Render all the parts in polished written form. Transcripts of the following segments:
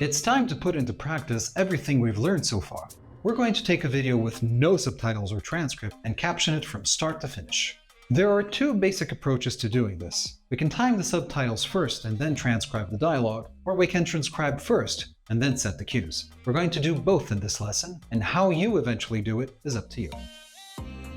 It's time to put into practice everything we've learned so far. We're going to take a video with no subtitles or transcript and caption it from start to finish. There are two basic approaches to doing this. We can time the subtitles first and then transcribe the dialogue, or we can transcribe first and then set the cues. We're going to do both in this lesson, and how you eventually do it is up to you.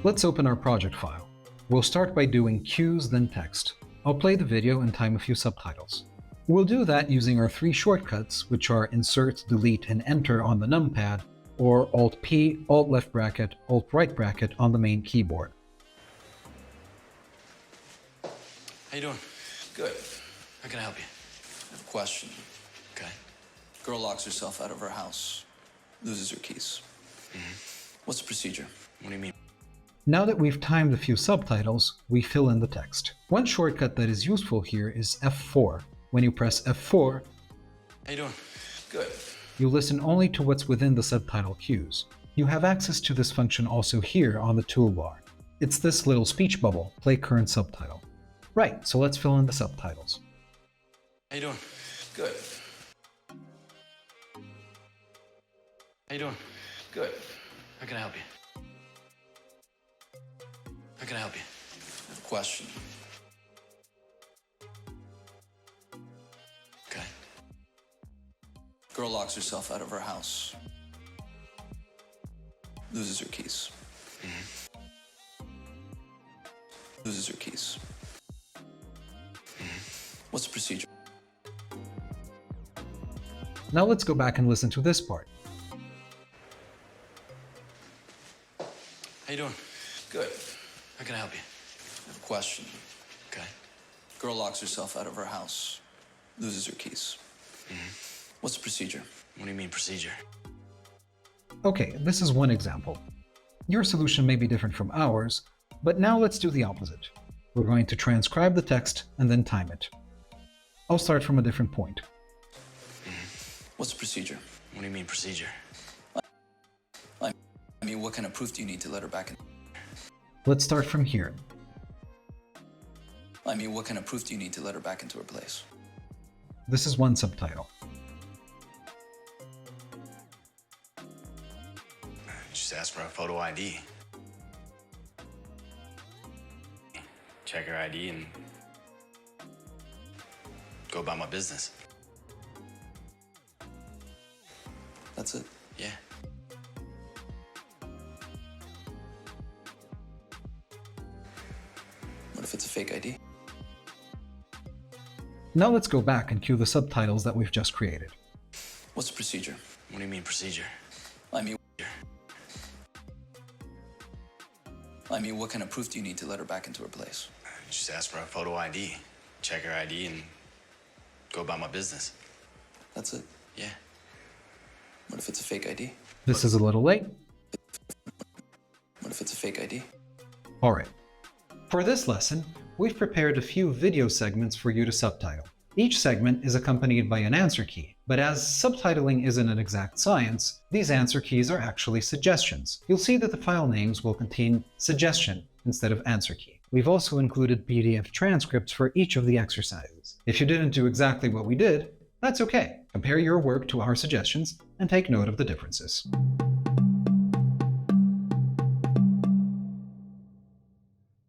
Let's open our project file. We'll start by doing cues, then text. I'll play the video and time a few subtitles. We'll do that using our three shortcuts, which are Insert, Delete, and Enter on the numpad, or Alt-P, Alt-Left bracket, Alt-Right bracket on the main keyboard. How you doing? Good. How can I help you? I have a question. Okay. Girl locks herself out of her house, loses her keys. What's the procedure? What do you mean? Now that we've timed a few subtitles, we fill in the text. One shortcut that is useful here is F4. When you press F4, How you doing? Good. you listen only to what's within the subtitle cues. You have access to this function also here on the toolbar. It's this little speech bubble, play current subtitle. Right, so let's fill in the subtitles. How you doing? Good. How you doing? Good. How can I help you? How can I help you? I have a question. Okay. Girl locks herself out of her house, loses her keys. Loses her keys. What's the procedure? Now let's go back and listen to this part. How you doing? Good. How can I help you? I have a question. Okay. Girl locks herself out of her house, loses her keys. What's the procedure? What do you mean, procedure? Okay, this is one example. Your solution may be different from ours, but now let's do the opposite. We're going to transcribe the text and then time it. I'll start from a different point. What's the procedure? What do you mean, procedure? I mean, what kind of proof do you need to let her back in? Let's start from here. I mean, what kind of proof do you need to let her back into her place? This is one subtitle. Just ask for a photo ID. Check her ID and go about my business. That's it. Yeah. What if it's a fake ID? Now let's go back and cue the subtitles that we've just created. What's the procedure? What do you mean, procedure? I mean, what kind of proof do you need to let her back into her place? Just ask for a photo ID. Check her ID and go about my business. That's it. Yeah. What if it's a fake ID? This is a little late. What if it's a fake ID? Alright. For this lesson, we've prepared a few video segments for you to subtitle. Each segment is accompanied by an answer key, but as subtitling isn't an exact science, these answer keys are actually suggestions. You'll see that the file names will contain suggestion instead of answer key. We've also included PDF transcripts for each of the exercises. If you didn't do exactly what we did, that's okay. Compare your work to our suggestions and take note of the differences.